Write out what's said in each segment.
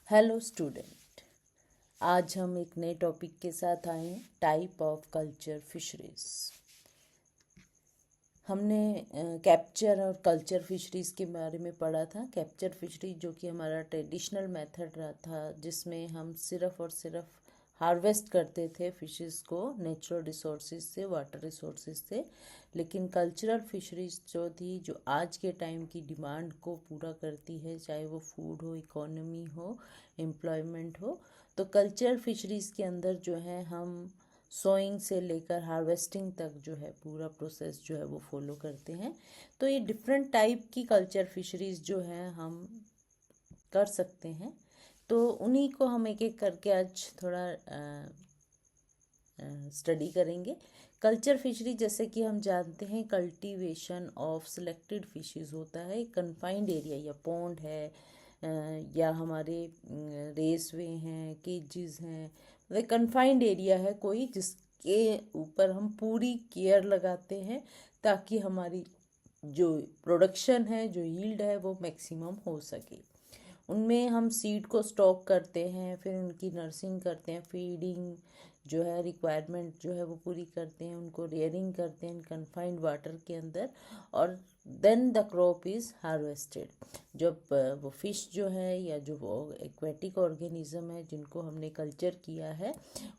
Hello student, आज हम एक नए टॉपिक के साथ आए हैं, टाइप ऑफ कल्चर फिशरीज। हमने कैप्चर और कल्चर फिशरीज़ के बारे में पढ़ा था। कैप्चर फिशरी जो कि हमारा ट्रेडिशनल मेथड रहा था, जिसमें हम सिर्फ़ और सिर्फ हार्वेस्ट करते थे फिशेस को नेचुरल रिसोर्सेज से, वाटर रिसोर्सेज से। लेकिन कल्चरल फिशरीज जो थी, जो आज के टाइम की डिमांड को पूरा करती है, चाहे वो फूड हो, इकोनॉमी हो, एम्प्लॉयमेंट हो, तो कल्चरल फिशरीज़ के अंदर जो है हम सोइंग से लेकर हार्वेस्टिंग तक जो है पूरा प्रोसेस जो है वो फॉलो करते हैं। तो ये डिफरेंट टाइप की कल्चर फिशरीज़ जो है हम कर सकते हैं। तो उन्हीं को हम एक एक करके आज थोड़ा स्टडी करेंगे। कल्चर फिशरी, जैसे कि हम जानते हैं, कल्टीवेशन ऑफ सिलेक्टेड फिशेस होता है। कन्फाइंड एरिया या पॉन्ड है, या हमारे रेसवे हैं, केजेस हैं, वे कन्फाइंड एरिया है कोई, जिसके ऊपर हम पूरी केयर लगाते हैं ताकि हमारी जो प्रोडक्शन है, जो यील्ड है, वो मैक्सिमम हो सके। उनमें हम सीड को स्टॉक करते हैं, फिर उनकी नर्सिंग करते हैं, फीडिंग जो है रिक्वायरमेंट जो है वो पूरी करते हैं, उनको रेयरिंग करते हैं कन्फाइंड वाटर के अंदर, और then the crop is harvested. जब वो फिश जो है या जो वो एक्वेटिक ऑर्गेनिज्म है जिनको हमने कल्चर किया है,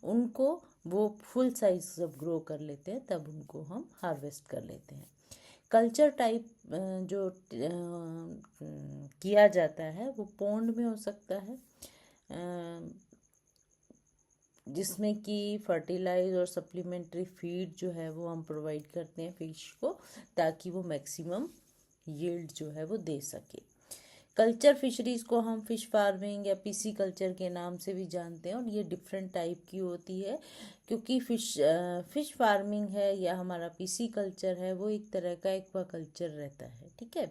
उनको वो फुल साइज जब ग्रो कर लेते हैं तब उनको हम हार्वेस्ट कर लेते हैं। कल्चर टाइप जो किया जाता है वो पॉन्ड में हो सकता है, जिसमें कि फर्टिलाइज और सप्लीमेंट्री फीड जो है वो हम प्रोवाइड करते हैं फिश को, ताकि वो मैक्सिमम यील्ड जो है वो दे सके। कल्चर फिशरीज़ को हम फ़िश फार्मिंग या पीसी कल्चर के नाम से भी जानते हैं, और ये डिफरेंट टाइप की होती है, क्योंकि फ़िश फार्मिंग है या हमारा पीसी कल्चर है, वो एक तरह का एक्वा कल्चर रहता है। ठीक है,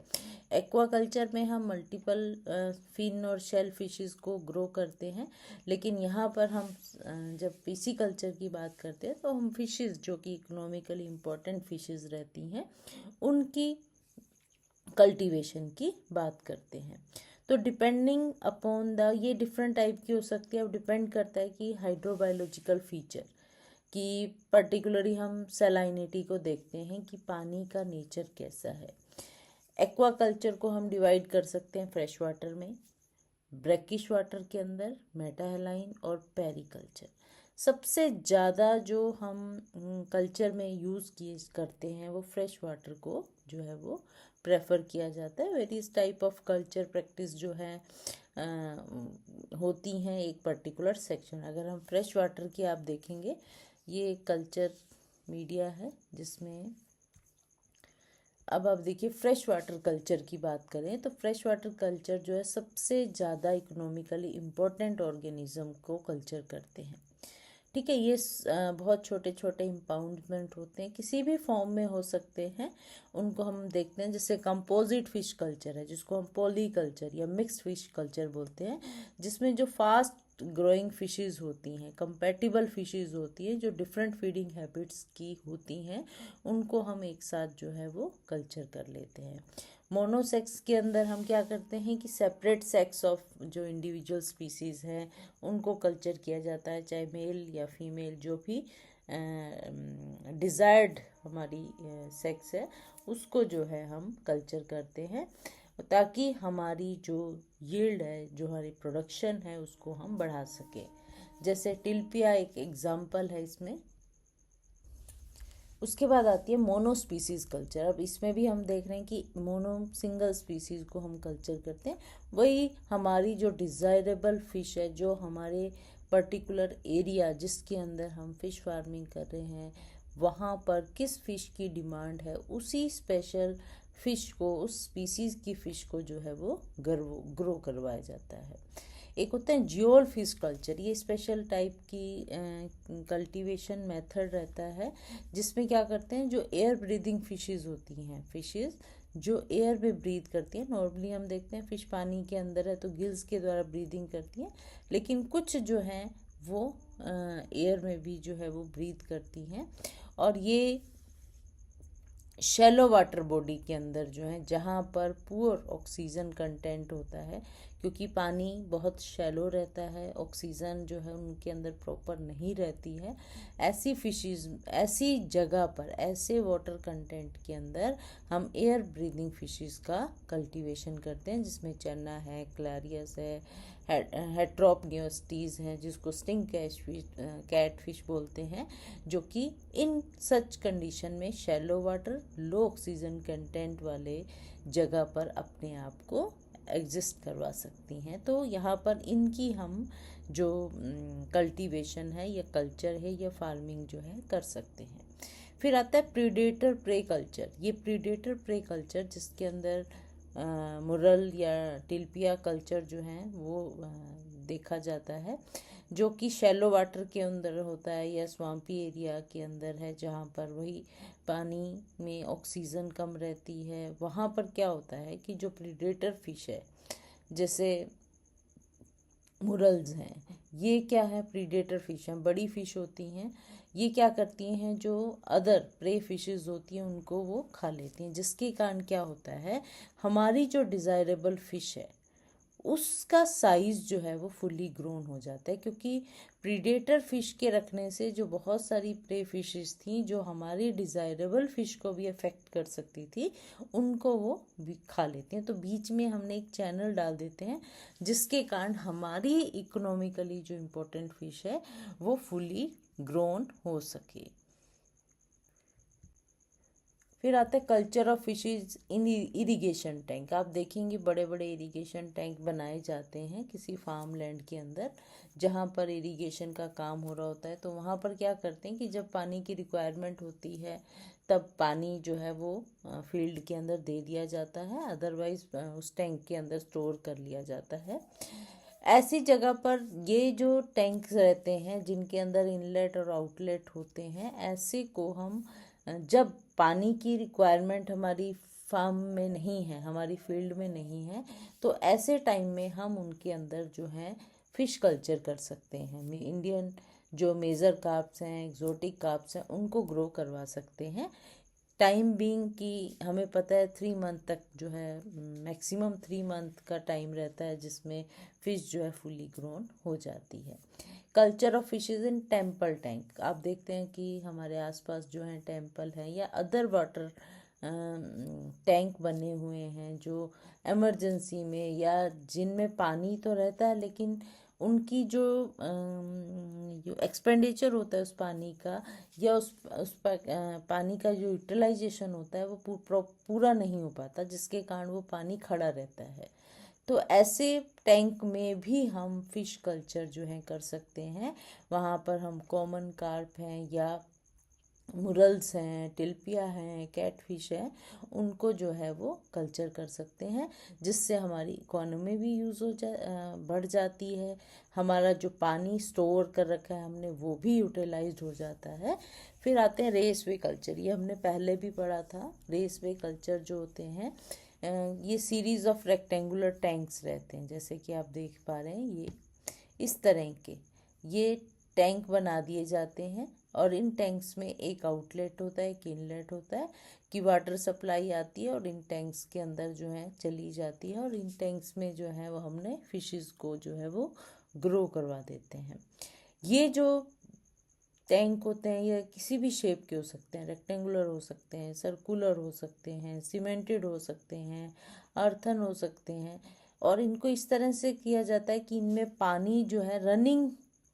एक्वा कल्चर में हम मल्टीपल फिन और शेल फिशेस को ग्रो करते हैं, लेकिन यहाँ पर हम जब पीसी कल्चर की बात करते हैं तो हम फिशेस जो कि इकोनॉमिकली इम्पोर्टेंट फिशेस रहती हैं, उनकी कल्टीवेशन की बात करते हैं। तो डिपेंडिंग अपॉन द, ये डिफरेंट टाइप की हो सकती है। अब डिपेंड करता है कि हाइड्रोबायोलॉजिकल फीचर कि पर्टिकुलरली हम सैलाइनिटी को देखते हैं कि पानी का नेचर कैसा है। एक्वा कल्चर को हम डिवाइड कर सकते हैं फ्रेश वाटर में, ब्रैकिश वाटर के अंदर मेटाहेलाइन और पेरिकल्चर। सबसे ज़्यादा जो हम कल्चर में यूज़ किए करते हैं वो फ्रेश वाटर को जो है वो प्रेफर किया जाता है। Various type of culture practice जो है होती हैं एक पर्टिकुलर सेक्शन। अगर हम फ्रेश वाटर की आप देखेंगे, ये कल्चर मीडिया है जिसमें, अब आप देखिए फ्रेश वाटर कल्चर की बात करें तो फ्रेश वाटर कल्चर जो है सबसे ज़्यादा इकोनॉमिकली इम्पोर्टेंट ऑर्गेनिज्म को कल्चर करते हैं। ठीक है, ये बहुत छोटे छोटे इम्पाउंडमेंट होते हैं, किसी भी फॉर्म में हो सकते हैं। उनको हम देखते हैं, जैसे कंपोजिट फिश कल्चर है जिसको हम पॉली कल्चर या मिक्स्ड फिश कल्चर बोलते हैं, जिसमें जो फास्ट ग्रोइंग फिशेस होती हैं, कंपैटिबल फिशेस होती हैं, जो डिफरेंट फीडिंग हैबिट्स की होती हैं, उनको हम एक साथ जो है वो कल्चर कर लेते हैं। मोनोसेक्स के अंदर हम क्या करते हैं कि सेपरेट सेक्स ऑफ जो इंडिविजुअल स्पीसीज़ हैं उनको कल्चर किया जाता है, चाहे मेल या फीमेल जो भी डिज़ायर्ड हमारी सेक्स है उसको जो है हम कल्चर करते हैं, ताकि हमारी जो यील्ड है, जो हमारी प्रोडक्शन है, उसको हम बढ़ा सकें। जैसे टिलपिया एक एग्जाम्पल है इसमें। उसके बाद आती है मोनो स्पीसीज कल्चर। अब इसमें भी हम देख रहे हैं कि मोनो सिंगल स्पीसीज को हम कल्चर करते हैं। वही हमारी जो डिज़ायरेबल फ़िश है, जो हमारे पर्टिकुलर एरिया जिसके अंदर हम फ़िश फार्मिंग कर रहे हैं, वहाँ पर किस फ़िश की डिमांड है, उसी स्पेशल फ़िश को, उस स्पीसीज़ की फ़िश को जो है वो ग्रो करवाया जाता है। एक होता है जियोल फिश कल्चर। ये स्पेशल टाइप की कल्टीवेशन मेथड रहता है, जिसमें क्या करते हैं, जो एयर ब्रीदिंग फिशेस होती हैं, फिशेस जो एयर में ब्रीथ करती हैं। नॉर्मली हम देखते हैं फिश पानी के अंदर है तो गिल्स के द्वारा ब्रीदिंग करती हैं, लेकिन कुछ जो हैं वो एयर में भी जो है वो ब्रीथ करती हैं। और ये शैलो वाटर बॉडी के अंदर जो है, जहाँ पर पुअर ऑक्सीजन कंटेंट होता है, क्योंकि पानी बहुत शैलो रहता है, ऑक्सीजन जो है उनके अंदर प्रॉपर नहीं रहती है, ऐसी फिशेस, ऐसी जगह पर, ऐसे वाटर कंटेंट के अंदर हम एयर ब्रीदिंग फिशेस का कल्टीवेशन करते हैं, जिसमें चन्ना है, क्लारियस है, हेट्रोपनियोस्टीज हैं, जिसको स्टिंग कैट फिश बोलते हैं, जो कि इन सच कंडीशन में शैलो वाटर, लो ऑक्सीजन कंटेंट वाले जगह पर अपने आप को एग्जिस्ट करवा सकती हैं। तो यहाँ पर इनकी हम जो कल्टीवेशन है या कल्चर है या फार्मिंग जो है कर सकते हैं। फिर आता है प्रीडेटर प्रे कल्चर। ये प्रीडेटर प्रे कल्चर, जिसके अंदर मुरल या टिल्पिया कल्चर जो है वो देखा जाता है, जो कि शैलो वाटर के अंदर होता है या स्वाम्पी एरिया के अंदर है, जहाँ पर वही पानी में ऑक्सीजन कम रहती है। वहाँ पर क्या होता है कि जो प्रीडेटर फिश है, जैसे मुरल्स हैं, ये क्या है, प्रीडेटर फिश हैं, बड़ी फिश होती हैं। ये क्या करती हैं, जो अदर प्रे फिशेस होती हैं उनको वो खा लेती हैं, जिसके कारण क्या होता है, हमारी जो डिज़ायरेबल फिश है उसका साइज़ जो है वो फुली ग्रोन हो जाता है। क्योंकि प्रीडेटर फिश के रखने से जो बहुत सारी प्रे फिशेस थी जो हमारी डिज़ायरेबल फिश को भी अफेक्ट कर सकती थी, उनको वो भी खा लेते हैं। तो बीच में हमने एक चैनल डाल देते हैं, जिसके कारण हमारी इकोनॉमिकली जो इम्पोर्टेंट फिश है वो फुली ग्रोन हो सके। फिर आता है culture of fishes in irrigation tank. आप देखेंगे बड़े बड़े इरिगेशन टैंक बनाए जाते हैं किसी फार्म लैंड के अंदर, जहाँ पर इरिगेशन का काम हो रहा होता है। तो वहाँ पर क्या करते हैं कि जब पानी की रिक्वायरमेंट होती है तब पानी जो है वो फील्ड के अंदर दे दिया जाता है, अदरवाइज उस टैंक के अंदर स्टोर कर लिया जाता है। ऐसी जगह पर ये जो टैंक्स रहते हैं जिनके अंदर इनलेट और आउटलेट होते हैं, ऐसे को हम जब पानी की रिक्वायरमेंट हमारी फार्म में नहीं है, हमारी फील्ड में नहीं है, तो ऐसे टाइम में हम उनके अंदर जो है फिश कल्चर कर सकते हैं। इंडियन जो मेजर कार्प्स हैं, एक्जोटिक कार्प्स हैं, उनको ग्रो करवा सकते हैं। टाइम बीइंग कि हमें पता है 3 मंथ तक जो है, मैक्सिमम 3 मंथ का टाइम रहता है जिसमें फिश जो है फुली ग्रोन हो जाती है। Culture of fishes in temple tank. आप देखते हैं कि हमारे आसपास जो है टेम्पल है या अदर वाटर टैंक बने हुए हैं, जो इमरजेंसी में या जिनमें पानी तो रहता है लेकिन उनकी जो एक्सपेंडिचर होता है उस पानी का या उस पानी का जो यूटिलाइजेशन होता है वो पूरा नहीं हो पाता, जिसके कारण वो पानी खड़ा रहता है। तो ऐसे टैंक में भी हम फिश कल्चर जो है कर सकते हैं। वहाँ पर हम कॉमन कार्प हैं या मुरल्स हैं, टिल्पिया हैं, कैटफिश हैं, उनको जो है वो कल्चर कर सकते हैं, जिससे हमारी इकोनॉमी भी बढ़ जाती है। हमारा जो पानी स्टोर कर रखा है हमने वो भी यूटिलाइज्ड हो जाता है। फिर आते हैं रेसवे कल्चर। ये हमने पहले भी पढ़ा था। रेसवे कल्चर जो होते हैं, ये सीरीज ऑफ रेक्टेंगुलर टैंक्स रहते हैं, जैसे कि आप देख पा रहे हैं ये इस तरह के ये टैंक बना दिए जाते हैं, और इन टैंक्स में एक आउटलेट होता है, एक इनलेट होता है कि वाटर सप्लाई आती है और इन टैंक्स के अंदर जो है चली जाती है, और इन टैंक्स में जो है वो हमने फिशेस को जो है वो ग्रो करवा देते हैं। ये जो टैंक होते हैं ये किसी भी शेप के हो सकते हैं, रेक्टेंगुलर हो सकते हैं, सर्कुलर हो सकते हैं, सीमेंटेड हो सकते हैं, अर्थन हो सकते हैं, और इनको इस तरह से किया जाता है कि इनमें पानी जो है रनिंग,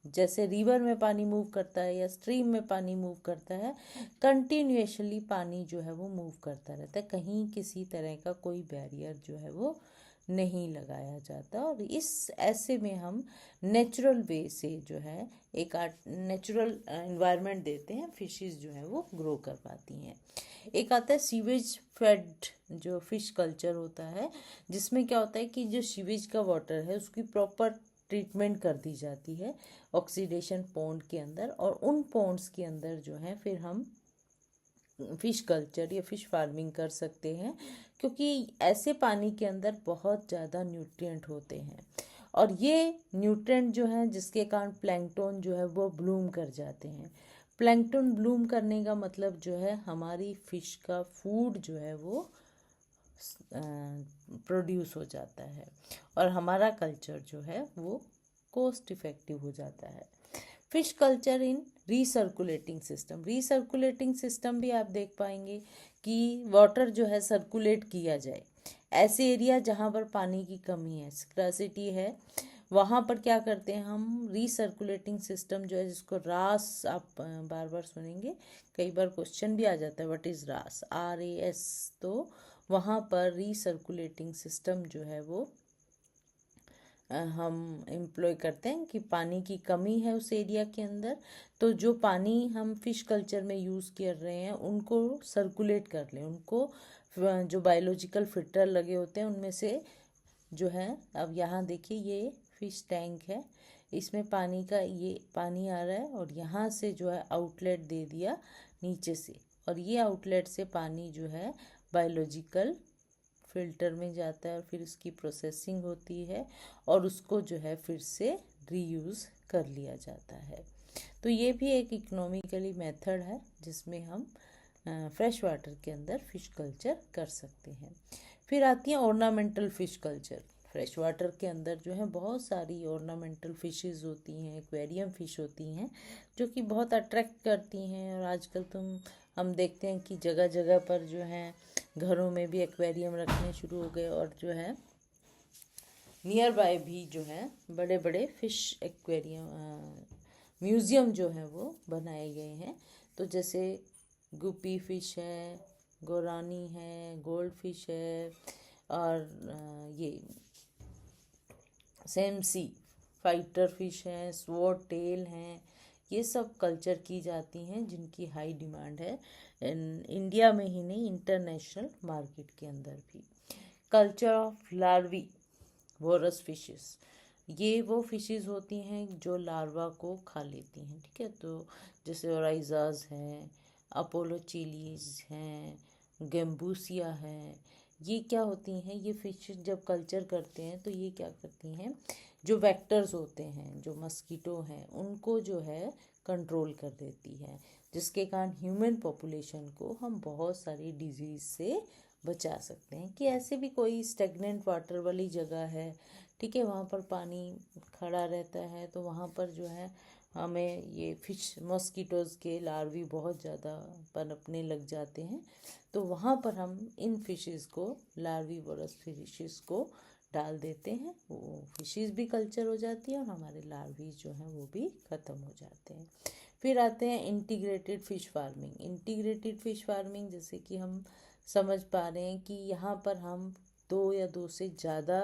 जैसे रिवर में पानी मूव करता है या स्ट्रीम में पानी मूव करता है, कंटिन्यूएशली पानी जो है वो मूव करता रहता है, कहीं किसी तरह का कोई बैरियर जो है वो नहीं लगाया जाता। और इस ऐसे में हम नेचुरल वे से जो है एक नेचुरल एनवायरनमेंट देते हैं, फिशेस जो है वो ग्रो कर पाती हैं। एक आता है सीवेज फेड जो फिश कल्चर होता है, जिसमें क्या होता है कि जो सीवेज का वाटर है उसकी प्रॉपर ट्रीटमेंट कर दी जाती है ऑक्सीडेशन पॉन्ड के अंदर, और उन पॉन्ड्स के अंदर जो है फिर हम फिश कल्चर या फिश फार्मिंग कर सकते हैं, क्योंकि ऐसे पानी के अंदर बहुत ज़्यादा न्यूट्रिएंट होते हैं, और ये न्यूट्रिएंट जो हैं जिसके कारण प्लैंकटन जो है वो ब्लूम कर जाते हैं। प्लैंकटन ब्लूम करने का मतलब जो है हमारी फिश का फूड जो है वो प्रोड्यूस हो जाता है और हमारा कल्चर जो है वो कोस्ट इफेक्टिव हो जाता है। Fish culture in recirculating system, recirculating system भी आप देख पाएंगे कि वाटर जो है सर्कुलेट किया जाए। ऐसे एरिया जहाँ पर पानी की कमी है, स्क्रैसिटी है, वहाँ पर क्या करते हैं हम, रीसर्कुलेटिंग सिस्टम जो है, जिसको रास आप बार बार सुनेंगे, कई बार क्वेश्चन भी आ जाता है व्हाट इज़ रास, RAS। तो वहाँ पर रीसर्कुलेटिंग सिस्टम जो है वो हम एम्प्लॉय करते हैं कि पानी की कमी है उस एरिया के अंदर, तो जो पानी हम फिश कल्चर में यूज़ कर रहे हैं उनको सर्कुलेट कर लें, उनको जो बायोलॉजिकल फिल्टर लगे होते हैं उनमें से जो है, अब यहाँ देखिए ये फिश टैंक है, इसमें पानी का ये पानी आ रहा है और यहाँ से जो है आउटलेट दे दिया नीचे से, और ये आउटलेट से पानी जो है बायोलॉजिकल फिल्टर में जाता है और फिर उसकी प्रोसेसिंग होती है और उसको जो है फिर से रीयूज़ कर लिया जाता है। तो ये भी एक इकोनॉमिकली मेथड है जिसमें हम फ्रेश वाटर के अंदर फिश कल्चर कर सकते हैं। फिर आती है ornamental fish culture. Fresh water के अंदर जो है बहुत सारी ऑर्नामेंटल फिशेस होती हैं, एक्वेरियम फिश होती हैं जो कि बहुत अट्रैक्ट करती हैं, और आजकल हम देखते हैं कि जगह जगह पर जो है घरों में भी एक्वेरियम रखने शुरू हो गए, और जो है नियर बाय भी जो है बड़े बड़े फिश एक्वेरियम म्यूज़ियम जो है वो बनाए गए हैं। तो जैसे गुपी फिश है, गोरानी है, गोल्ड फिश है, और ये सेमसी फाइटर फिश हैं, स्वॉर्ड टेल हैं, ये सब कल्चर की जाती हैं जिनकी हाई डिमांड है इंडिया में ही नहीं, इंटरनेशनल मार्केट के अंदर भी। Culture of larvae vores fishes, ये वो फिशेस होती हैं जो लार्वा को खा लेती हैं, ठीक है। तो जैसे ओराइजाज हैं, अपोलो चिलीज हैं, गेम्बूसिया हैं, ये क्या होती हैं, ये फिश जब कल्चर करते हैं तो ये क्या करती हैं, जो वेक्टर्स होते हैं, जो मस्कीटो हैं, उनको जो है कंट्रोल कर देती है, जिसके कारण ह्यूमन पॉपुलेशन को हम बहुत सारी डिजीज़ से बचा सकते हैं। कि ऐसे भी कोई स्टेगनेंट वाटर वाली जगह है, ठीक है, वहाँ पर पानी खड़ा रहता है, तो वहाँ पर जो है हमें ये फिश मॉस्किटोज़ के लार्वी बहुत ज़्यादा पनपने लग जाते हैं, तो वहाँ पर हम इन फिशेस को, लार्वी वोरस फिशेस को डाल देते हैं, वो फिशेस भी कल्चर हो जाती है और हमारे लार्वी जो हैं वो भी ख़त्म हो जाते हैं। फिर आते हैं integrated fish farming. Integrated fish farming जैसे कि हम समझ पा रहे हैं कि यहाँ पर हम दो या दो से ज़्यादा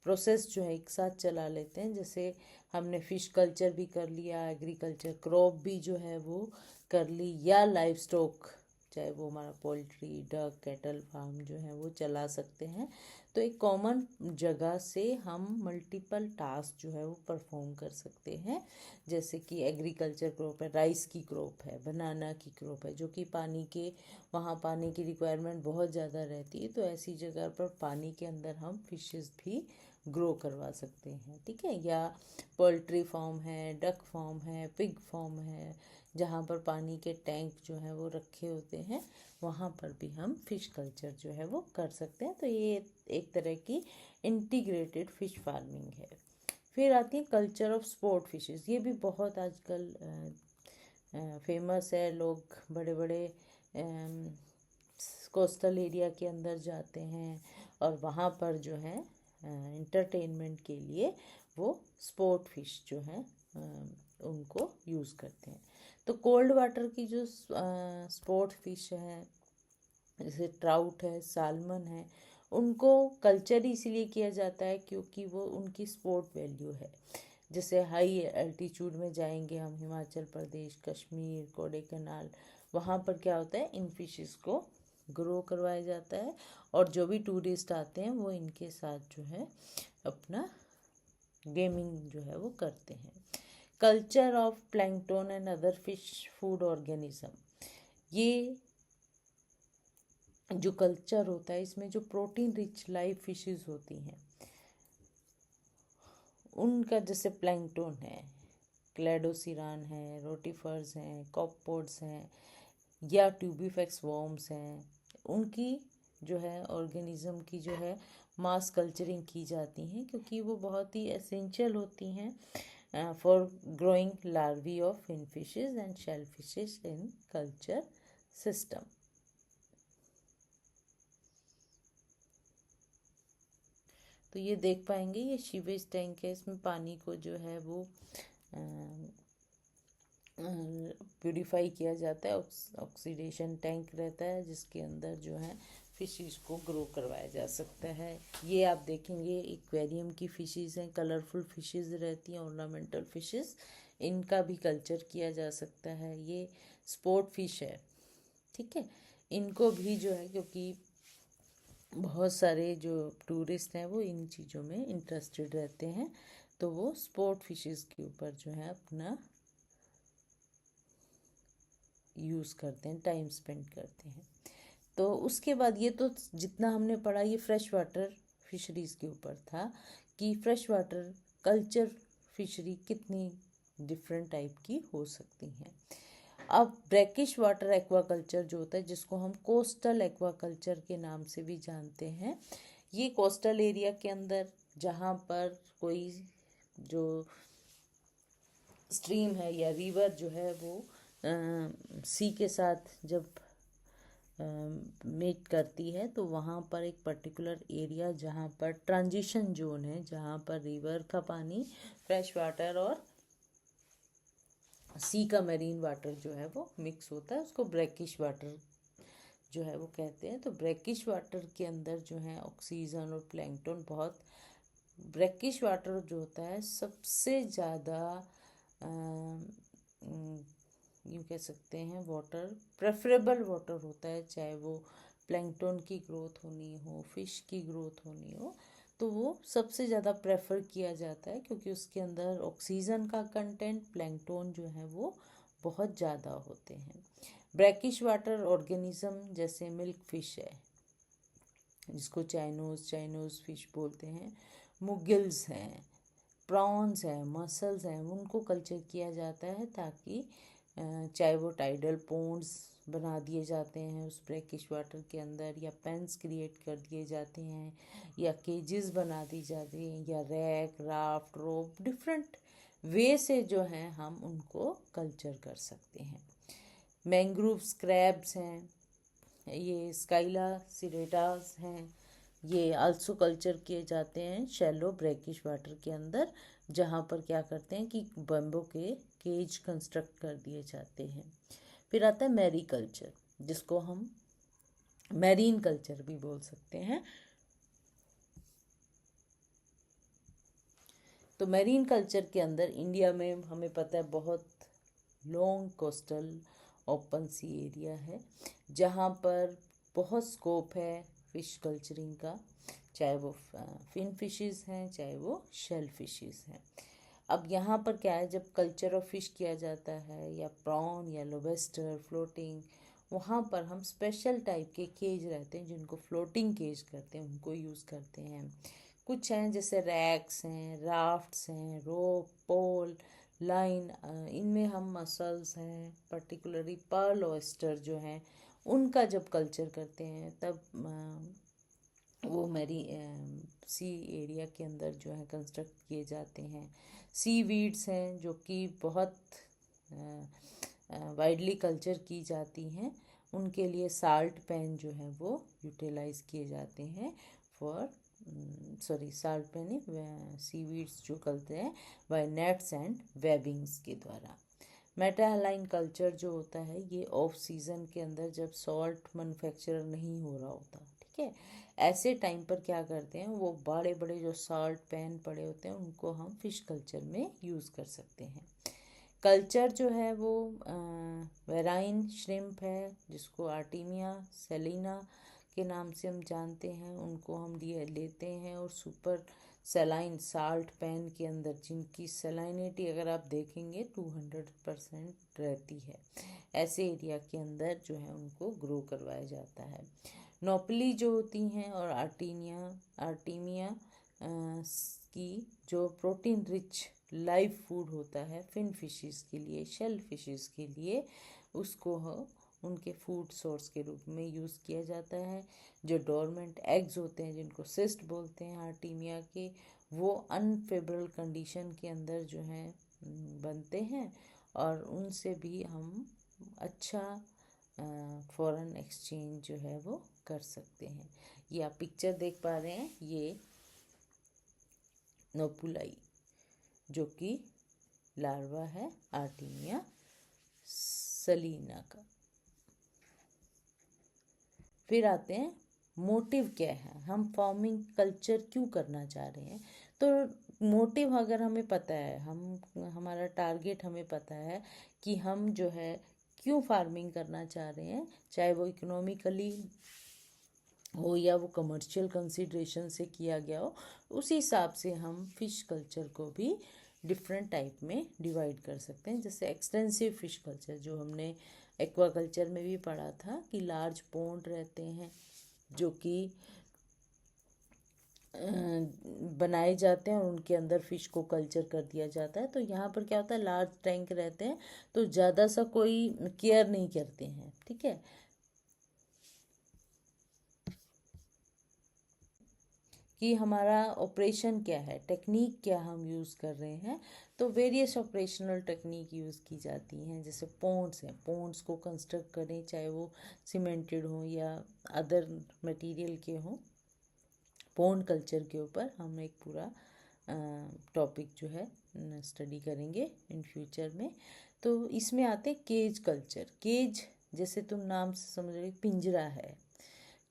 प्रोसेस जो है एक साथ चला लेते हैं। जैसे हमने फिश कल्चर भी कर लिया, एग्रीकल्चर क्रॉप भी जो है वो कर ली, या लाइव स्टॉक, चाहे वो हमारा पोल्ट्री, डक, कैटल फार्म जो है वो चला सकते हैं। तो एक कॉमन जगह से हम मल्टीपल टास्क जो है वो परफॉर्म कर सकते हैं। जैसे कि एग्रीकल्चर क्रॉप है, राइस की क्रॉप है, बनाना की क्रॉप है, जो कि वहाँ पानी की रिक्वायरमेंट बहुत ज़्यादा रहती है, तो ऐसी जगह पर पानी के अंदर हम फिशेस भी ग्रो करवा सकते हैं, ठीक है। या पोल्ट्री फार्म है, डक फार्म है, पिग फार्म है, जहाँ पर पानी के टैंक जो हैं वो रखे होते हैं, वहाँ पर भी हम फिश कल्चर जो है वो कर सकते हैं। तो ये एक तरह की इंटीग्रेटेड फिश फार्मिंग है। फिर आती है कल्चर ऑफ स्पोर्ट फिशेस। ये भी बहुत आजकल फेमस है। लोग बड़े बड़े कोस्टल एरिया के अंदर जाते हैं और वहाँ पर जो है इंटरटेनमेंट के लिए वो स्पोर्ट फिश जो है उनको यूज़ करते हैं। तो कोल्ड वाटर की जो स्पोर्ट फिश है, जैसे ट्राउट है, सालमन है, उनको कल्चर इसीलिए किया जाता है क्योंकि वो उनकी स्पोर्ट वैल्यू है। जैसे हाई एल्टीट्यूड में जाएंगे हम, हिमाचल प्रदेश, कश्मीर, कोडेकनाल, वहाँ पर क्या होता है, इन फिशेस को ग्रो करवाया जाता है और जो भी टूरिस्ट आते हैं वो इनके साथ जो है अपना गेमिंग जो है वो करते हैं। Culture of plankton and other fish food organism, ये जो कल्चर होता है इसमें जो प्रोटीन रिच लाइव फिशेस होती हैं उनका, जैसे प्लैंकटन है, क्लेडोसिरान है, रोटिफर्स हैं, कॉपपोड्स हैं या ट्यूबिफेक्स वॉर्म्स हैं, उनकी जो है ऑर्गेनिज्म की जो है मास कल्चरिंग की जाती हैं, क्योंकि वो बहुत ही एसेंशियल होती हैं for growing larvae of fin fishes and shell fishes in culture system. तो ये देख पाएंगे, ये सीवेज टैंक है, इसमें पानी को जो है वो प्यूरिफाई किया जाता है। ऑक्सीडेशन टैंक रहता है जिसके अंदर जो है फिशेस को ग्रो करवाया जा सकता है। ये आप देखेंगे एक्वेरियम की फिशेस हैं, कलरफुल फिशेस रहती हैं, ऑर्नामेंटल फिशेस, इनका भी कल्चर किया जा सकता है। ये स्पोर्ट फिश है, ठीक है। इनको भी जो है, क्योंकि बहुत सारे जो टूरिस्ट हैं वो इन चीज़ों में इंटरेस्टेड रहते हैं, तो वो स्पोर्ट फिशेस के ऊपर जो है अपना यूज़ करते हैं, टाइम स्पेंड करते हैं। तो उसके बाद ये तो जितना हमने पढ़ा ये फ्रेश वाटर फिशरीज़ के ऊपर था कि फ्रेश वाटर कल्चर फिशरी कितनी डिफरेंट टाइप की हो सकती हैं। अब ब्रैकिश वाटर एक्वाकल्चर जो होता है, जिसको हम कोस्टल एक्वाकल्चर के नाम से भी जानते हैं, ये कोस्टल एरिया के अंदर जहाँ पर कोई जो स्ट्रीम है या रिवर जो है वो सी के साथ जब मीट करती है, तो वहाँ पर एक पर्टिकुलर एरिया जहाँ पर ट्रांजिशन जोन है, जहाँ पर रिवर का पानी, फ्रेश वाटर और सी का मेरीन वाटर जो है वो मिक्स होता है, उसको ब्रैकिश वाटर जो है वो कहते हैं। तो ब्रैकिश वाटर के अंदर जो है ऑक्सीजन और प्लैंकटन बहुत, ब्रैकिश वाटर जो होता है सबसे ज़्यादा यूँ कह सकते हैं वाटर प्रेफरेबल वाटर होता है, चाहे वो प्लैंकटन की ग्रोथ होनी हो, फिश की ग्रोथ होनी हो, तो वो सबसे ज़्यादा प्रेफर किया जाता है, क्योंकि उसके अंदर ऑक्सीजन का कंटेंट, प्लैंकटन जो है वो बहुत ज़्यादा होते हैं। ब्रैकिश वाटर ऑर्गेनिज्म जैसे मिल्क फिश है, जिसको चाइनोज फिश बोलते हैं, मुगिल्स हैं, प्रॉन्स हैं, मसल्स हैं, उनको कल्चर किया जाता है, ताकि चाहे वो टाइडल पोन्ड्स बना दिए जाते हैं उस ब्रैकिश वाटर के अंदर, या पेन्स क्रिएट कर दिए जाते हैं, या केजेस बना दी जाती हैं, या रैक, राफ्ट, रोप, डिफरेंट वे से जो है हम उनको कल्चर कर सकते हैं। मैंग्रोव स्क्रैब्स हैं, ये स्काइला सिरेटास हैं, ये आल्सो कल्चर किए जाते हैं शैलो ब्रैकिश वाटर के अंदर, जहाँ पर क्या करते हैं कि बम्बो के केज कंस्ट्रक्ट कर दिए जाते हैं। फिर आता है मैरी कल्चर, जिसको हम मैरीन कल्चर भी बोल सकते हैं। तो मैरीन कल्चर के अंदर इंडिया में हमें पता है बहुत लॉन्ग कोस्टल ओपन सी एरिया है, जहाँ पर बहुत स्कोप है फिश कल्चरिंग का, चाहे वो फिन फिशेस हैं, चाहे वो शेल फिशेस हैं। अब यहाँ पर क्या है, जब कल्चर ऑफ फिश किया जाता है, या प्रॉन या लोबस्टर फ्लोटिंग, वहाँ पर हम स्पेशल टाइप के केज रहते हैं जिनको फ्लोटिंग केज करते हैं, उनको यूज़ करते हैं। कुछ हैं जैसे रैक्स हैं, राफ्ट्स हैं, रोप, पोल, लाइन, इनमें हम मसल्स हैं, पर्टिकुलरली पर्ल ऑयस्टर जो हैं, उनका जब कल्चर करते हैं तब वो मेरी सी एरिया के अंदर जो है कंस्ट्रक्ट किए जाते हैं। सी वीड्स हैं जो कि बहुत वाइडली कल्चर की जाती हैं, उनके लिए साल्ट पैन जो है वो यूटिलाइज किए जाते हैं for salt pan seaweeds जो करते हैं बाय नेट्स एंड वेबिंग्स के द्वारा। मेटालाइन कल्चर जो होता है ये ऑफ सीज़न के अंदर, जब सॉल्ट मैन्युफैक्चर नहीं हो रहा होता, ठीक है, ऐसे टाइम पर क्या करते हैं, वो बड़े बड़े जो सॉल्ट पैन पड़े होते हैं उनको हम फिश कल्चर में यूज़ कर सकते हैं। कल्चर जो है वो वेराइन श्रिम्प है, जिसको आर्टीमिया सेलिना के नाम से हम जानते हैं, उनको हम लेते हैं और सुपर सेलाइन साल्ट पैन के अंदर, जिनकी सेलाइनिटी अगर आप देखेंगे 200% रहती है, ऐसे एरिया के अंदर जो है उनको ग्रो करवाया जाता है। नोपली जो होती हैं और आर्टीमिया की जो प्रोटीन रिच लाइव फूड होता है फिन फिशेस के लिए, शेल फिशेस के लिए, उसको उनके फूड सोर्स के रूप में यूज़ किया जाता है। जो डोरमेंट एग्स होते हैं, जिनको सिस्ट बोलते हैं आर्टीमिया के, वो अनफेवरेबल कंडीशन के अंदर जो है बनते हैं, और उनसे भी हम अच्छा फॉरेन एक्सचेंज जो है वो कर सकते हैं। ये आप पिक्चर देख पा रहे हैं, ये नोपुलाई जो कि लार्वा है आर्टीमिया सलीना का। फिर आते हैं मोटिव क्या है, हम फार्मिंग कल्चर क्यों करना चाह रहे हैं। तो मोटिव अगर हमें पता है, हमारा टारगेट हमें पता है कि हम जो है क्यों फार्मिंग करना चाह रहे हैं, चाहे वो इकोनॉमिकली हो या वो कमर्शियल कंसिडरेशन से किया गया हो, उसी हिसाब से हम फिश कल्चर को भी डिफरेंट टाइप में डिवाइड कर सकते हैं। जैसे एक्सटेंसिव फिश कल्चर जो हमने एक्वाकल्चर में भी पढ़ा था कि लार्ज पोंड रहते हैं जो कि बनाए जाते हैं और उनके अंदर फिश को कल्चर कर दिया जाता है। तो यहाँ पर क्या होता है, लार्ज टैंक रहते हैं तो ज़्यादा सा कोई केयर नहीं करते हैं, ठीक है। कि हमारा ऑपरेशन क्या है, टेक्निक क्या हम यूज़ कर रहे हैं। तो वेरियस ऑपरेशनल टेक्निक यूज़ की जाती हैं। जैसे पोंड्स हैं, पोंड्स को कंस्ट्रक्ट करें, चाहे वो सीमेंटेड हो या अदर मटेरियल के हों। पोंड कल्चर के ऊपर हम एक पूरा टॉपिक जो है स्टडी करेंगे इन फ्यूचर में। तो इसमें आते हैं केज कल्चर। केज जैसे तुम नाम से समझ रहे, पिंजरा है,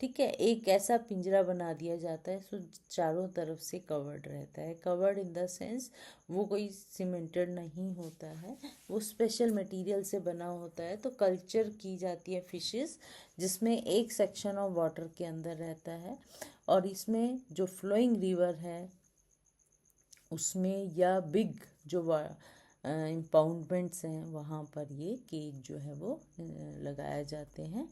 ठीक है। एक ऐसा पिंजरा बना दिया जाता है जो चारों तरफ से कवर्ड रहता है। कवर्ड इन द सेंस वो कोई सीमेंटेड नहीं होता है, वो स्पेशल मटेरियल से बना होता है। तो कल्चर की जाती है फिशेस, जिसमें एक सेक्शन ऑफ वाटर के अंदर रहता है, और इसमें जो फ्लोइंग रिवर है उसमें या बिग जो इम्पाउंडमेंट्स हैं वहाँ पर ये केज जो है वो लगाए जाते हैं।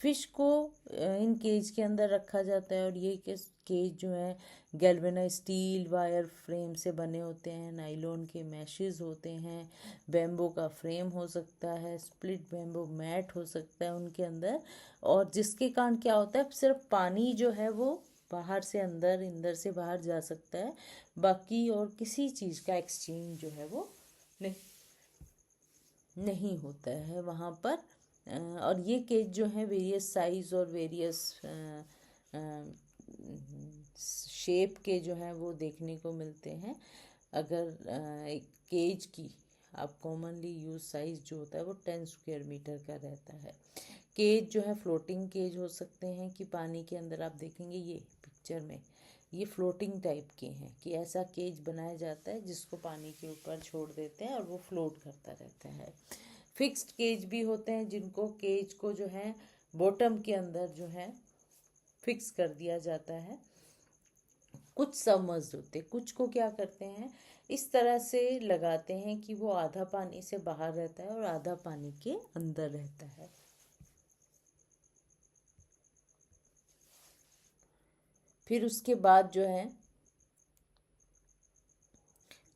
फिश को इन केज के अंदर रखा जाता है, और ये केज जो है गैल्वेनाइज स्टील वायर फ्रेम से बने होते हैं, नाइलॉन के मैशेस होते हैं, बैम्बो का फ्रेम हो सकता है, स्प्लिट बैम्बो मैट हो सकता है उनके अंदर। और जिसके कारण क्या होता है, सिर्फ पानी जो है वो बाहर से अंदर, अंदर से बाहर जा सकता है, बाकी और किसी चीज़ का एक्सचेंज जो है वो नहीं होता है वहाँ पर। और ये केज जो है वेरियस साइज और वेरियस शेप के जो हैं वो देखने को मिलते हैं। अगर एक केज की आप कॉमनली यूज साइज जो होता है वो 10 स्क्वायर मीटर का रहता है। केज जो है फ्लोटिंग केज हो सकते हैं कि पानी के अंदर, आप देखेंगे ये पिक्चर में ये फ्लोटिंग टाइप के हैं कि ऐसा केज बनाया जाता है जिसको पानी के ऊपर छोड़ देते हैं और वो फ्लोट करता रहता है। फिक्स्ड केज भी होते हैं जिनको केज को जो है बॉटम के अंदर जो है फिक्स कर दिया जाता है। कुछ सबमर्ज्ड होते, कुछ को क्या करते हैं इस तरह से लगाते हैं कि वो आधा पानी से बाहर रहता है और आधा पानी के अंदर रहता है। फिर उसके बाद जो है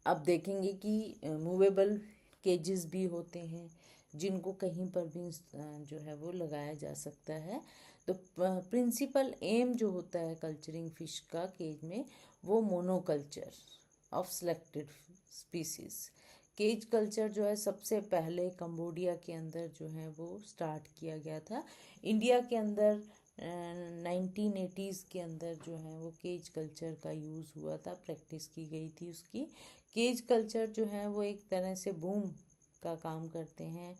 आप देखेंगे कि मूवेबल केजेस भी होते हैं जिनको कहीं पर भी जो है वो लगाया जा सकता है। तो प्रिंसिपल एम जो होता है कल्चरिंग फिश का केज में, वो monoculture of selected species. Cage culture जो है सबसे पहले कंबोडिया के अंदर जो है वो स्टार्ट किया गया था। इंडिया के अंदर 1980s के अंदर जो है वो केज कल्चर का यूज़ हुआ था, प्रैक्टिस की गई थी उसकी। केज कल्चर जो है वो एक तरह से बूम का काम करते हैं,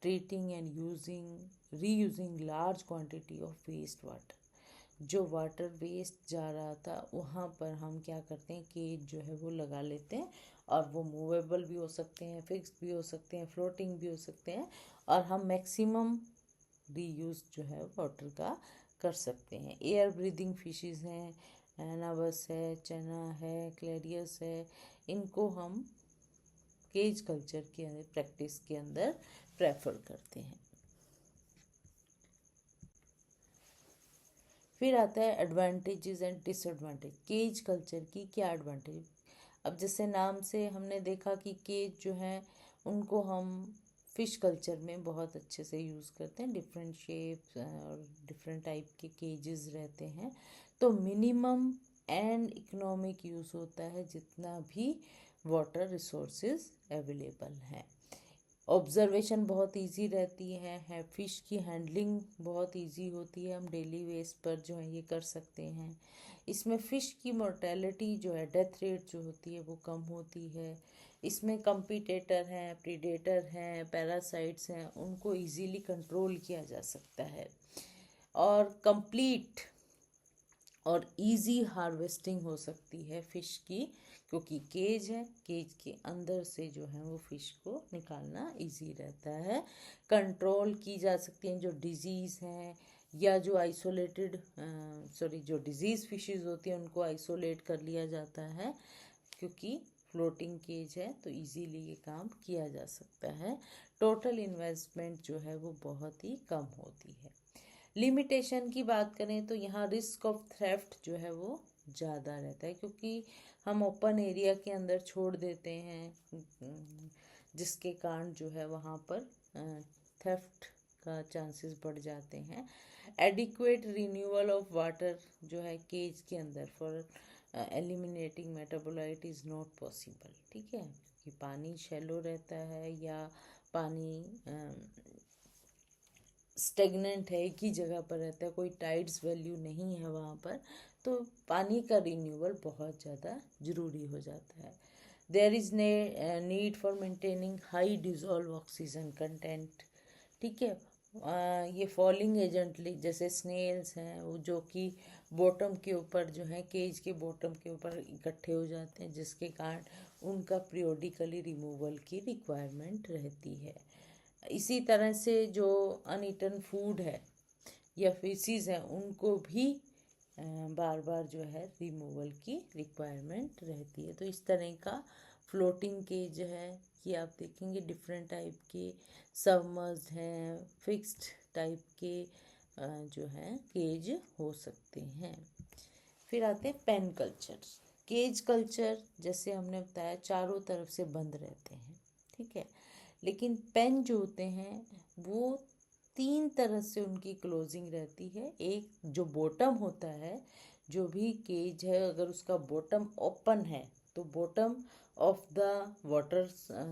treating and using reusing large quantity of waste water. जो वाटर वेस्ट जा रहा था वहाँ पर हम क्या करते हैं, केज जो है वो लगा लेते हैं, और वो मूवेबल भी हो सकते हैं, फिक्स्ड भी हो सकते हैं, फ्लोटिंग भी हो सकते हैं, और हम मैक्सिमम रीयूज जो है वाटर का कर सकते हैं। एयर ब्रीदिंग फिशेस हैं, एनाबस है, चना है, क्लेरियस है, इनको हम केज कल्चर के प्रैक्टिस के अंदर प्रेफर करते हैं। फिर आता है advantages and disadvantage. Cage culture की क्या एडवांटेज। अब जैसे नाम से हमने देखा कि केज जो है उनको हम फिश कल्चर में बहुत अच्छे से यूज़ करते हैं। डिफरेंट शेप्स और डिफरेंट टाइप के केजेस रहते हैं। तो मिनिमम एंड इकोनॉमिक यूज़ होता है जितना भी वाटर रिसोर्सेज अवेलेबल हैं। ऑब्जर्वेशन बहुत इजी रहती है फिश की हैंडलिंग बहुत इजी होती है, हम डेली बेस पर जो है ये कर सकते हैं। इसमें फ़िश की मोर्टेलिटी जो है, डेथ रेट जो होती है वो कम होती है। इसमें कंपटीटर हैं, प्रीडेटर हैं, पैरासाइट्स हैं, उनको इजीली कंट्रोल किया जा सकता है। और कंप्लीट और इजी हार्वेस्टिंग हो सकती है फ़िश की, क्योंकि केज है, केज के अंदर से जो है वो फ़िश को निकालना इजी रहता है। कंट्रोल की जा सकती हैं जो डिजीज़ हैं, या जो जो डिजीज़ फिशेस होती हैं उनको आइसोलेट कर लिया जाता है, क्योंकि फ्लोटिंग केज है तो इजीली ये काम किया जा सकता है। टोटल इन्वेस्टमेंट जो है वो बहुत ही कम होती है। लिमिटेशन की बात करें तो यहाँ रिस्क ऑफ थ्रेफ्ट जो है वो ज़्यादा रहता है, क्योंकि हम ओपन एरिया के अंदर छोड़ देते हैं, जिसके कारण जो है वहाँ पर थेफ्ट का चांसेस बढ़ जाते हैं। एडिक्वेट रिन्यूअल ऑफ वाटर जो है केज के अंदर for eliminating metabolite is not possible. ठीक है, क्योंकि पानी शैलो रहता है या पानी स्टेगनेंट है, एक ही जगह पर रहता है, कोई टाइड्स वैल्यू नहीं है वहाँ पर, तो पानी का रिन्यूअल बहुत ज़्यादा ज़रूरी हो जाता है। There is need for maintaining high dissolve oxygen content. ठीक है, ये फॉलिंग एजेंटली जैसे स्नेल्स हैं वो जो कि बॉटम के ऊपर जो है केज के बॉटम के ऊपर इकट्ठे हो जाते हैं, जिसके कारण उनका पीरियोडिकली रिमूवल की रिक्वायरमेंट रहती है। इसी तरह से जो अनईटन फूड है या फिशीज़ हैं उनको भी बार बार जो है रिमूवल की रिक्वायरमेंट रहती है। तो इस तरह का फ्लोटिंग केज है कि आप देखेंगे डिफरेंट टाइप के सबमर्ज्ड हैं, फिक्स्ड टाइप के जो है केज हो सकते हैं। फिर आते हैं पेन कल्चर। केज कल्चर जैसे हमने बताया चारों तरफ से बंद रहते हैं, ठीक है, लेकिन पेन जो होते हैं वो 3 तरह से उनकी क्लोजिंग रहती है। एक जो बॉटम होता है, जो भी केज है अगर उसका बॉटम ओपन है तो बॉटम ऑफ द वाटर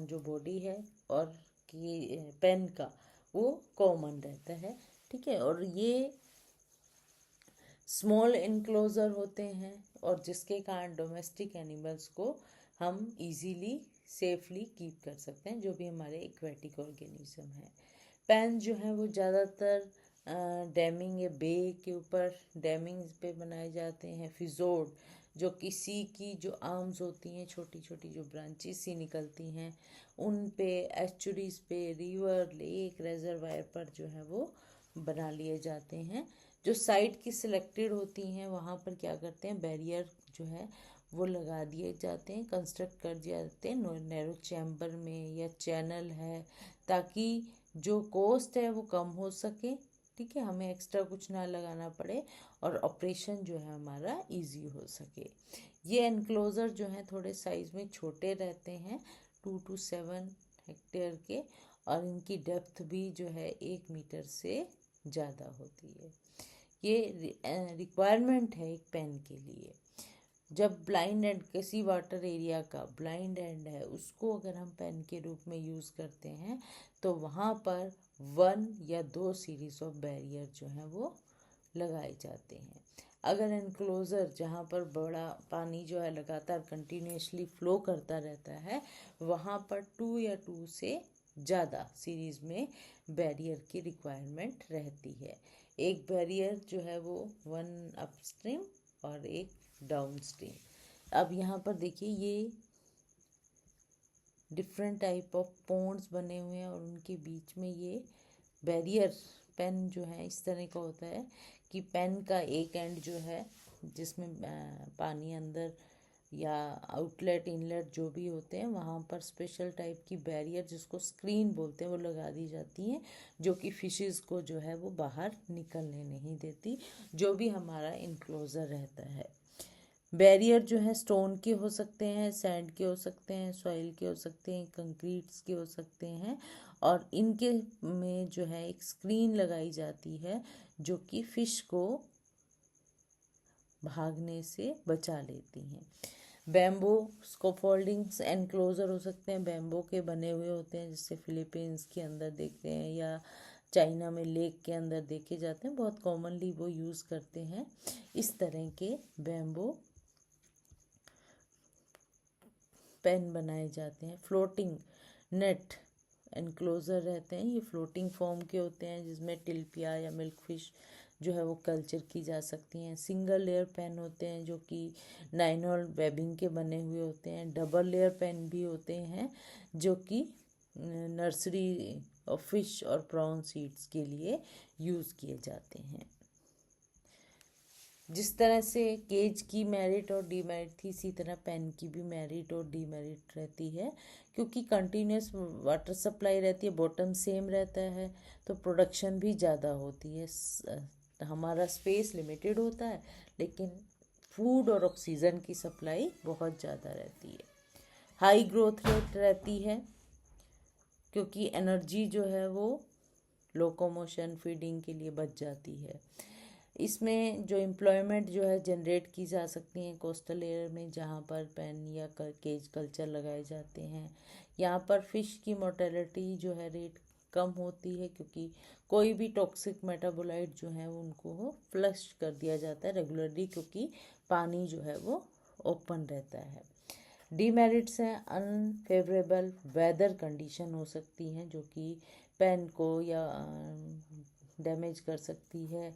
जो बॉडी है और की पेन का वो कॉमन रहता है। ठीक है, और ये स्मॉल इनक्लोजर होते हैं और जिसके कारण डोमेस्टिक एनिमल्स को हम इजीली सेफली कीप कर सकते हैं, जो भी हमारे एक्वेटिक ऑर्गेनिज्म हैं। पेन जो है वो ज़्यादातर डैमिंग या बे के ऊपर डैमिंग पे बनाए जाते हैं। फिजोड जो किसी की जो आर्म्स होती हैं, छोटी छोटी जो ब्रांचेस सी निकलती हैं, उन पे एस्चुरीज पे, रिवर, लेक, रेजरवायर पर जो है वो बना लिए जाते हैं। जो साइट की सिलेक्टेड होती हैं वहाँ पर क्या करते हैं, बैरियर जो है वो लगा दिए जाते हैं, कंस्ट्रक्ट कर दिए जाते हैं नैरो चैम्बर में या चैनल है, ताकि जो कॉस्ट है वो कम हो सके। ठीक है, हमें एक्स्ट्रा कुछ ना लगाना पड़े और ऑपरेशन जो है हमारा इजी हो सके। ये एनक्लोज़र जो है थोड़े साइज़ में छोटे रहते हैं, 2 to 7 हेक्टेयर के, और इनकी डेप्थ भी जो है 1 मीटर से ज़्यादा होती है। ये रिक्वायरमेंट है एक पेन के लिए। जब ब्लाइंड एंड किसी वाटर एरिया का ब्लाइंड एंड है उसको अगर हम पेन के रूप में यूज़ करते हैं तो वहाँ पर 1 या 2 सीरीज ऑफ बैरियर जो हैं वो लगाए जाते हैं। अगर एनक्लोज़र जहाँ पर बड़ा पानी जो है लगातार कंटिन्यूसली फ्लो करता रहता है, वहाँ पर 2 या 2 से ज़्यादा सीरीज़ में बैरियर की रिक्वायरमेंट रहती है। एक बैरियर जो है वो 1 अपस्ट्रीम और एक डाउन स्ट्रीम। अब यहाँ पर देखिए ये डिफरेंट टाइप ऑफ पॉन्ड्स बने हुए हैं और उनके बीच में ये बैरियर पेन जो है इस तरह का होता है कि पेन का एक एंड जो है जिसमें पानी अंदर या आउटलेट इनलेट जो भी होते हैं वहाँ पर स्पेशल टाइप की बैरियर जिसको स्क्रीन बोलते हैं वो लगा दी जाती हैं, जो कि फिशेस को जो है वो बाहर निकलने नहीं देती, जो भी हमारा इनक्लोजर रहता है। बैरियर जो है स्टोन के हो सकते हैं, सैंड के हो सकते हैं, सॉइल के हो सकते हैं, कंक्रीट्स के हो सकते हैं, और इनके में जो है एक स्क्रीन लगाई जाती है जो कि फिश को भागने से बचा लेती हैं। बैम्बो स्कोफोल्डिंग्स एनक्लोजर हो सकते हैं, बैम्बो के बने हुए होते हैं, जिससे फिलीपींस के अंदर देखते हैं या चाइना में लेक के अंदर देखे जाते हैं, बहुत कॉमनली वो यूज़ करते हैं इस तरह के बैम्बो पेन बनाए जाते हैं। फ्लोटिंग नेट एनक्लोजर रहते हैं, ये फ्लोटिंग फॉर्म के होते हैं जिसमें टिल्पिया या मिल्क फिश जो है वो कल्चर की जा सकती हैं। सिंगल लेयर पेन होते हैं जो कि नाइलॉन वेबिंग के बने हुए होते हैं। डबल लेयर पेन भी होते हैं जो कि नर्सरी और फिश और प्रॉन सीड्स के लिए यूज़ किए जाते हैं। जिस तरह से केज की मेरिट और डीमेरिट थी, इसी तरह पेन की भी मेरिट और डीमेरिट रहती है, क्योंकि कंटिन्यूस वाटर सप्लाई रहती है, बॉटम सेम रहता है, तो प्रोडक्शन भी ज़्यादा होती है। हमारा स्पेस लिमिटेड होता है, लेकिन फूड और ऑक्सीजन की सप्लाई बहुत ज़्यादा रहती है। हाई ग्रोथ रेट रहती है क्योंकि एनर्जी जो है वो लोकोमोशन फीडिंग के लिए बच जाती है। इसमें जो एम्प्लॉयमेंट जो है जनरेट की जा सकती हैं कोस्टल एरिया में, जहाँ पर पेन या केज कल्चर लगाए जाते हैं। यहाँ पर फिश की मोर्टेलिटी जो है रेट कम होती है, क्योंकि कोई भी टॉक्सिक मेटाबोलाइट जो है उनको फ्लश कर दिया जाता है रेगुलरली, क्योंकि पानी जो है वो ओपन रहता है। डीमेरिट्स हैं, अनफेवरेबल वेदर कंडीशन हो सकती हैं जो कि पेन को या डैमेज कर सकती है।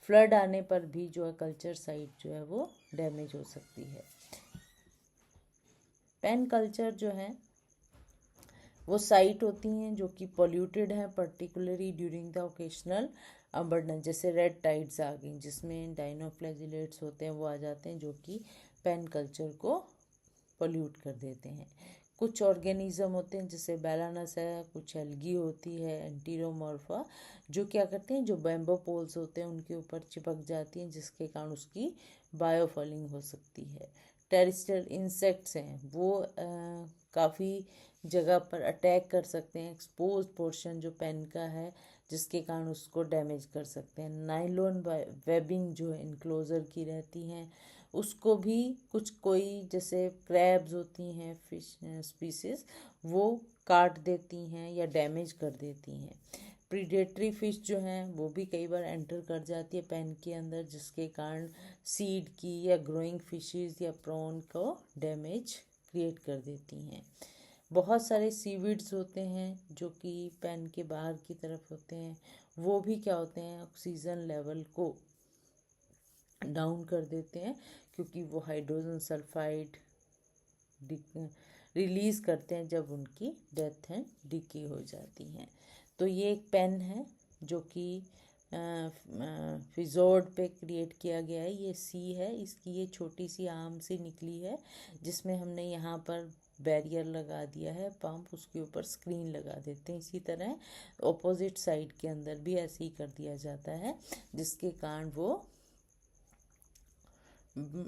फ्लड आने पर भी जो है कल्चर साइट जो है वो डैमेज हो सकती है। पेन कल्चर जो है वो साइट होती हैं जो कि पॉल्यूटेड हैं, particularly during the occasional abundance, जैसे रेड टाइड्स आ गई जिसमें डाइनोफ्लैजिलेट्स होते हैं वो आ जाते हैं जो कि पेन कल्चर को पोल्यूट कर देते हैं। कुछ ऑर्गेनिज्म होते हैं जैसे बैलानस है, कुछ एल्गी होती है, एंटीरोमॉर्फा, जो क्या करते हैं, जो बैम्बो पोल्स होते हैं उनके ऊपर चिपक जाती हैं, जिसके कारण उसकी बायोफॉलिंग हो सकती है। टेरेस्ट्रियल इंसेक्ट्स हैं वो काफ़ी जगह पर अटैक कर सकते हैं, एक्सपोज पोर्शन जो पेन का है जिसके कारण उसको डैमेज कर सकते हैं। नाइलॉन वेबिंग जो इनक्लोजर की रहती हैं उसको भी कुछ कोई जैसे क्रैब्स होती हैं फिश स्पीसीज वो काट देती हैं या डैमेज कर देती हैं। प्रीडेटरी फिश जो हैं वो भी कई बार एंटर कर जाती है पेन के अंदर, जिसके कारण सीड की या ग्रोइंग फिशेस या प्रॉन को डैमेज क्रिएट कर देती हैं। बहुत सारे सीविड्स होते हैं जो कि पेन के बाहर की तरफ होते हैं, वो भी क्या होते हैं, ऑक्सीजन लेवल को डाउन कर देते हैं, क्योंकि वो हाइड्रोजन सल्फाइड रिलीज़ करते हैं जब उनकी डेथ एंड डिके हो जाती हैं। तो ये एक पेन है जो कि फिजोर्ड पे क्रिएट किया गया है। ये सी है, इसकी ये छोटी सी आर्म से निकली है जिसमें हमने यहाँ पर बैरियर लगा दिया है, पंप, उसके ऊपर स्क्रीन लगा देते हैं। इसी तरह ऑपोजिट साइड के अंदर भी ऐसे ही कर दिया जाता है, जिसके कारण वो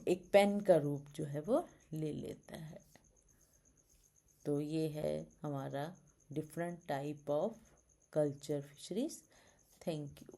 एक पेन का रूप जो है वो ले लेता है। तो ये है हमारा different type of culture fisheries. Thank you.